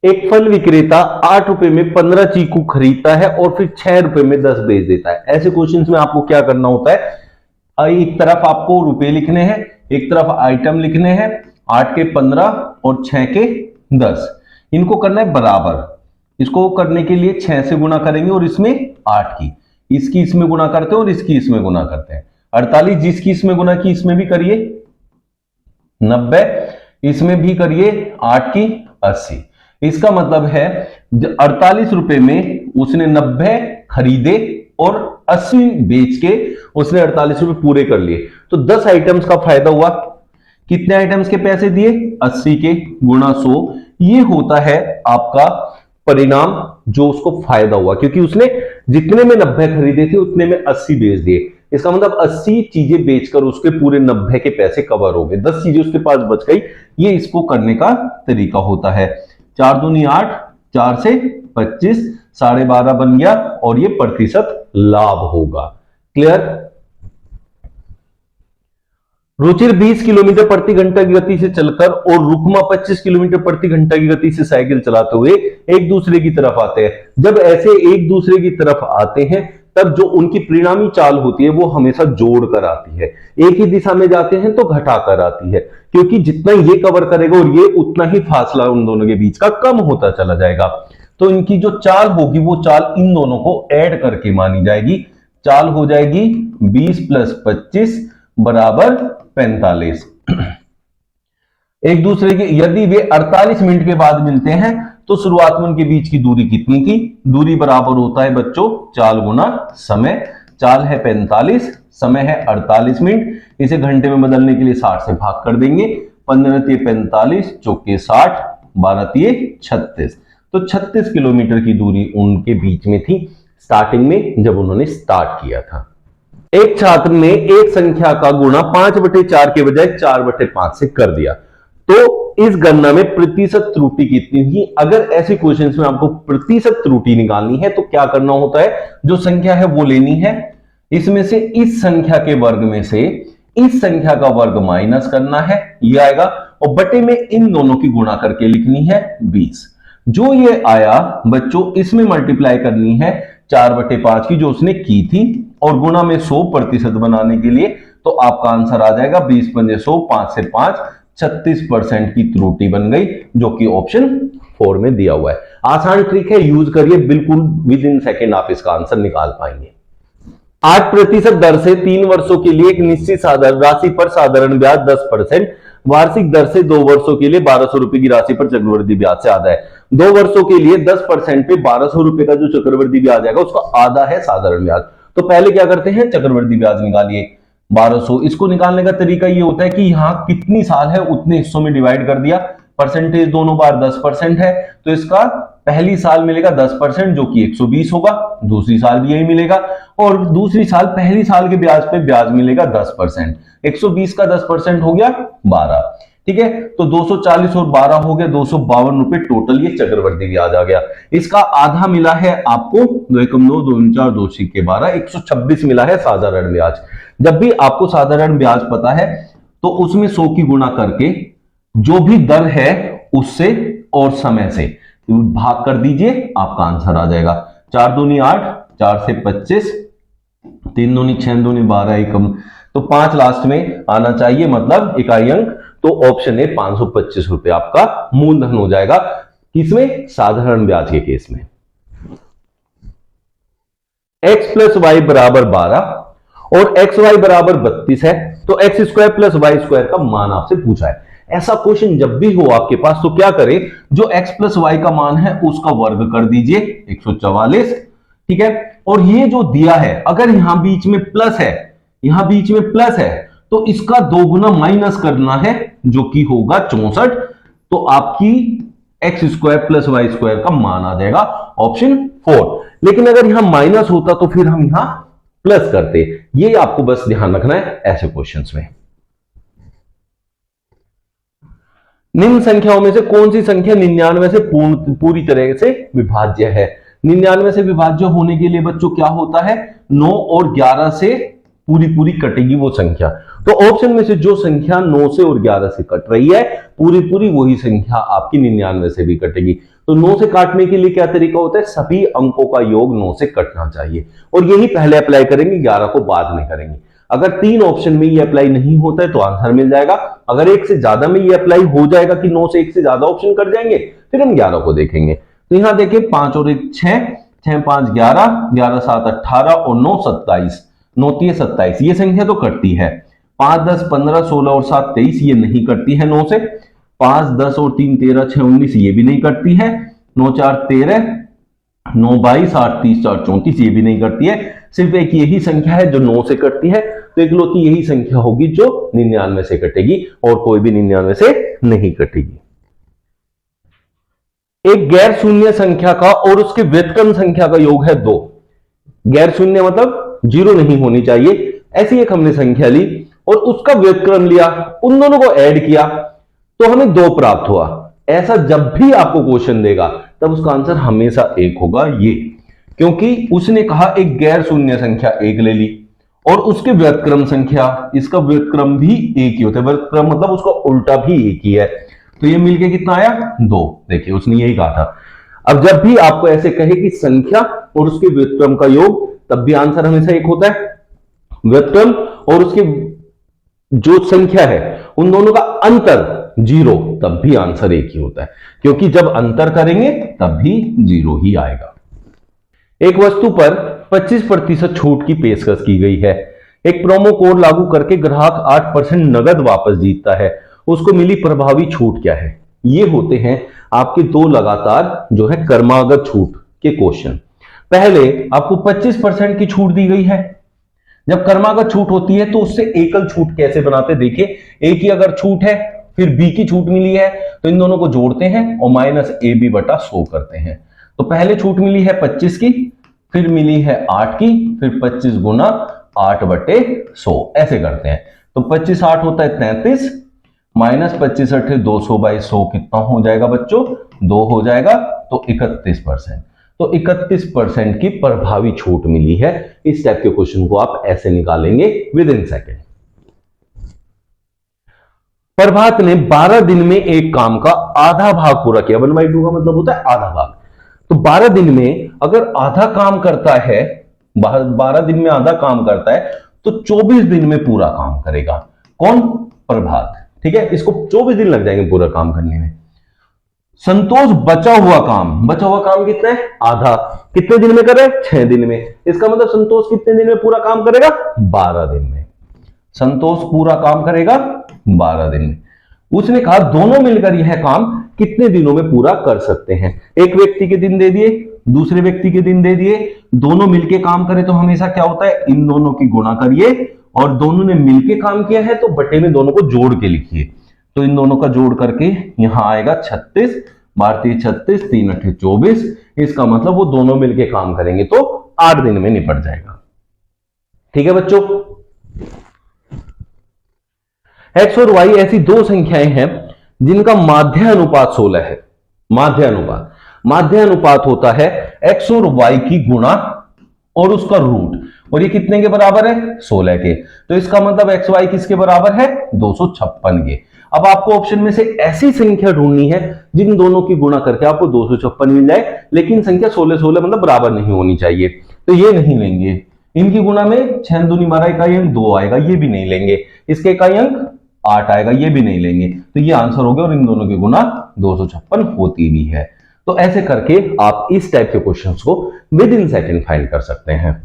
एक फल विक्रेता 8 रुपए में 15 चीकू खरीदता है और फिर 6 रुपए में 10 बेच देता है। ऐसे क्वेश्चंस में आपको क्या करना होता है, एक तरफ आपको रुपए लिखने हैं, एक तरफ आइटम लिखने हैं, 8 के 15 और 6 के 10, इनको करना है बराबर। इसको करने के लिए 6 से गुणा करेंगे और इसमें 8 की, इसकी इसमें गुणा करते हैं और इसकी इसमें गुणा करते हैं। 48 जिसकी इसमें गुणा की इसमें भी करिए 90, इसमें भी करिए 8 की 80। इसका मतलब है 48 रुपए में उसने 90 खरीदे और 80 बेच के उसने 48 रुपए पूरे कर लिए। तो 10 आइटम्स का फायदा हुआ। कितने आइटम्स के पैसे दिए, 80 के गुणा 100, ये होता है आपका परिणाम जो उसको फायदा हुआ, क्योंकि उसने जितने में 90 खरीदे थे उतने में 80 बेच दिए। इसका मतलब 80 चीजें बेचकर उसके पूरे 90 के पैसे कवर हो गए, 10 चीजें उसके पास बच गई। ये इसको करने का तरीका होता है। 4 दूनी 8, 4 से 25, 12.5 बन गया और ये प्रतिशत लाभ होगा। क्लियर। रुचिर 20 किलोमीटर प्रति घंटा की गति से चलकर और रुकमा 25 किलोमीटर प्रति घंटा की गति से साइकिल चलाते हुए एक दूसरे की तरफ आते हैं। जब ऐसे एक दूसरे की तरफ आते हैं तब जो उनकी परिणामी चाल होती है वो हमेशा जोड़ कर आती है। एक ही दिशा में जाते हैं तो घटा कर आती है, क्योंकि जितना ये कवर करेगा और ये उतना ही फासला उन दोनों के बीच का कम होता चला जाएगा। तो इनकी जो चाल होगी वो चाल इन दोनों को ऐड करके मानी जाएगी। चाल हो जाएगी 20 + 25 बराबर 45। एक दूसरे के यदि वे 48 मिनट के बाद मिलते हैं तो शुरुआत में उनके बीच की दूरी कितनी थी, दूरी बराबर होता है बच्चों चाल गुना समय। चाल है 45, समय है 48 मिनट, इसे घंटे में बदलने के लिए 60 से भाग कर देंगे। 15 × 45, चौके 60, 12 × 36, तो 36 किलोमीटर की दूरी उनके बीच में थी स्टार्टिंग में जब उन्होंने स्टार्ट किया था। एक छात्र ने एक संख्या का गुणा 5/4 के बजाय 4/5 से कर दिया, तो इस गणना में प्रतिशत त्रुटि कितनी हुई। अगर ऐसे क्वेश्चंस में आपको प्रतिशत त्रुटि निकालनी है तो क्या करना होता है, जो संख्या है वो लेनी है, इसमें से इस संख्या के वर्ग में से इस संख्या का वर्ग माइनस करना है, ये आएगा, और बटे में इन दोनों की गुणा करके लिखनी है 20। जो ये आया बच्चों इसमें मल्टीप्लाई करनी है 4/5 की जो उसने की थी और गुणा में 100% बनाने के लिए, तो आपका आंसर आ जाएगा 20 × 100, 5 से 5, 36% की त्रुटि बन गई, जो कि ऑप्शन 4 में दिया हुआ है। आसान ट्रिक है, यूज करिए, बिल्कुल विद इन सेकेंड आप इसका आंसर निकाल पाएंगे। 8% दर से 3 वर्षों के लिए एक निश्चित साधारण राशि पर साधारण ब्याज 10%, वार्षिक दर से 2 वर्षों के लिए 1200 रुपए की राशि पर चक्रवृद्धि ब्याज से आधा है। 2 वर्षों के लिए 10% पे 1200 रुपए का जो चक्रवृद्धि ब्याज आएगा उसका आधा है साधारण ब्याज। तो पहले क्या करते हैं, चक्रवृद्धि ब्याज निकालिए 1200। इसको निकालने का तरीका ये होता है कि यहां कितनी साल है उतने हिस्सों में डिवाइड कर दिया, परसेंटेज दोनों बार 10% है, तो इसका पहली साल मिलेगा 10% जो कि 120 होगा, दूसरी साल भी यही मिलेगा, और दूसरी साल पहली साल के ब्याज पे ब्याज मिलेगा 10%। 120 का 10% हो गया 12, ठीक है। तो 240 और 12 हो गया 252 रुपए टोटल ये चक्रवृद्धि ब्याज आ गया। इसका आधा मिला है आपको 2 एकम 2, 2 4, 2 सिक्के 12, 126 मिला है साधारण ब्याज। जब भी आपको साधारण ब्याज पता है तो उसमें 100 की गुणा करके जो भी दर है उससे और समय से भाग कर दीजिए, आपका आंसर आ जाएगा। 4 दूनी 8, 4 से 25, 3 दूनी 6, 2 12, एकम तो 5 लास्ट में आना चाहिए, मतलब इकाई अंक। तो ऑप्शन ए 525 रुपए आपका मूलधन हो जाएगा, किसमें, साधारण ब्याज के केस में। x + y = 12 और xy = 32 है, तो x² + y² का मान आपसे पूछा है। ऐसा क्वेश्चन जब भी हो आपके पास तो क्या करें, जो x + y का मान है उसका वर्ग कर दीजिए 144, ठीक है। और ये जो दिया है अगर यहां बीच में प्लस है, यहां बीच में प्लस है तो इसका 2 गुना माइनस करना है जो कि होगा 64, तो आपकी x² + y² का मान आ जाएगा ऑप्शन 4। लेकिन अगर यहां माइनस होता तो फिर हम यहां प्लस करते, ये आपको बस ध्यान रखना है ऐसे क्वेश्चंस में। निम्न संख्याओं में से कौन सी संख्या 99 से पूरी तरह से विभाज्य है। 99 से विभाज्य होने के लिए बच्चों क्या होता है, 9 और 11 से पूरी पूरी कटेगी वो संख्या। तो ऑप्शन में से जो संख्या 9 से और 11 से कट रही है पूरी पूरी वही संख्या आपकी 99 से भी कटेगी। तो 9 से काटने के लिए क्या तरीका होता है, सभी अंकों का योग 9 से कटना चाहिए, और यही पहले अप्लाई करेंगे, 11 को बाद में करेंगे। अगर 3 ऑप्शन में ये अप्लाई नहीं होता है तो आंसर मिल जाएगा। अगर एक से ज्यादा में ये अप्लाई हो जाएगा कि 9 से एक से ज्यादा ऑप्शन कट जाएंगे, फिर हम 11 को देखेंगे। तो यहां देखिए 5 और 1 6, 6 5 11, 11 7 18 और 9 27, 9 3 27, ये संख्या तो कटती है। 5 10 15 16 और 7 23, ये नहीं कटती है 9 से। 5 10 और 3 13 6 19, ये भी नहीं कटती है। 9 4 13, 9 22 8 30 4 34, ये भी नहीं कटती है। सिर्फ एक यही संख्या है जो 9 से कटती है, तो इकलौती यही संख्या होगी जो 99 से कटेगी, और कोई भी 99 से नहीं कटेगी। एक गैर शून्य संख्या का और उसके व्युत्क्रम संख्या का योग है 2। गैर शून्य मतलब 0 नहीं होनी चाहिए, ऐसी एक हमने संख्या ली और उसका व्युत्क्रम लिया, उन दोनों को ऐड किया तो हमें 2 प्राप्त हुआ। ऐसा जब भी आपको क्वेश्चन देगा तब उसका आंसर हमेशा 1 होगा, ये क्योंकि उसने कहा एक गैर शून्य संख्या 1 ले ली और उसके व्युत्क्रम संख्या, इसका व्युत्क्रम भी 1 ही होता है, व्युत्क्रम मतलब उसका उल्टा भी 1 ही है, तो ये मिलके कितना आया 2। देखिए उसने यही कहा था। अब जब भी आपको ऐसे कहे कि संख्या और उसके व्युत्क्रम का योग, तब भी आंसर हमेशा 1 होता है। व्युत्क्रम और उसके जो संख्या है उन दोनों का अंतर 0, तब भी आंसर 1 ही होता है, क्योंकि जब अंतर करेंगे तब भी 0 ही आएगा। एक वस्तु पर 25% छूट की पेशकश की गई है। एक प्रोमो कोड लागू करके ग्राहक 8% नगद वापस जीतता है, उसको मिली प्रभावी छूट क्या है। ये होते हैं आपके 2 लगातार जो है क्रमागत छूट के क्वेश्चन। पहले आपको 25% की छूट दी गई है। जब क्रमागत छूट होती है तो उससे एकल छूट कैसे बनाते, देखिए एक ही अगर छूट है फिर बी की छूट मिली है तो इन दोनों को जोड़ते हैं और -AB बटा 100 करते हैं। तो पहले छूट मिली है 25 की, फिर मिली है 8 की, फिर 25 गुना 8 बटे 100, ऐसे करते हैं। तो 25 8 होता है 33, -25 8 200/100 कितना हो जाएगा बच्चों, 2 हो जाएगा, तो 31%। तो 31% की प्रभावी छूट मिली है। इस टाइप के क्वेश्चन को आप ऐसे निकालेंगे विद इन सेकेंड। प्रभात ने 12 दिन में एक काम का आधा भाग पूरा किया। 1/2 का मतलब होता है आधा भाग। तो 12 दिन में अगर आधा काम करता है, 12 दिन में आधा काम करता है तो 24 दिन में पूरा काम करेगा। कौन, प्रभात, ठीक है। इसको 24 दिन लग जाएंगे पूरा काम करने में। संतोष बचा हुआ काम कितना है, आधा, कितने दिन में करे, 6 दिन में। इसका मतलब संतोष कितने दिन में पूरा काम करेगा, 12 दिन में। संतोष पूरा काम करेगा 12 दिन में। उसने कहा दोनों मिलकर यह काम कितने दिनों में पूरा कर सकते हैं। एक व्यक्ति के दिन दे दिए, दूसरे व्यक्ति के दिन दे दिए, दोनों मिलके काम करें तो हमेशा क्या होता है, इन दोनों की गुणा करिए, और दोनों ने मिलके काम किया है तो बटे में दोनों को जोड़ के लिखिए। तो इन दोनों का जोड़ करके यहां आएगा 36, 12 36, 3 8 24। इसका मतलब वो दोनों मिलके काम करेंगे तो 8 दिन में निपट जाएगा। ठीक है बच्चों। x और y ऐसी 2 संख्याएं हैं जिनका माध्य अनुपात 16 है। माध्य अनुपात होता है x और y की गुणा और उसका रूट, और ये कितने के बराबर है, 16 के। तो इसका मतलब x y किसके बराबर है, 256 के। अब आपको ऑप्शन में से ऐसी संख्या ढूंढनी है जिन दोनों की गुणा करके आपको 256 मिल जाए, लेकिन संख्या 16 16 मतलब बराबर नहीं होनी चाहिए। तो ये नहीं लेंगे। इनकी गुणा में 6 दूनी 12 इकाई अंक 2 आएगा, ये भी नहीं लेंगे। इसके इकाई अंक 8 आएगा, ये भी नहीं लेंगे। तो ये आंसर हो गया, और इन दोनों की गुणा 256 होती भी है। तो ऐसे करके आप इस टाइप के क्वेश्चंस को विद इन सेकंड फाइंड कर सकते हैं।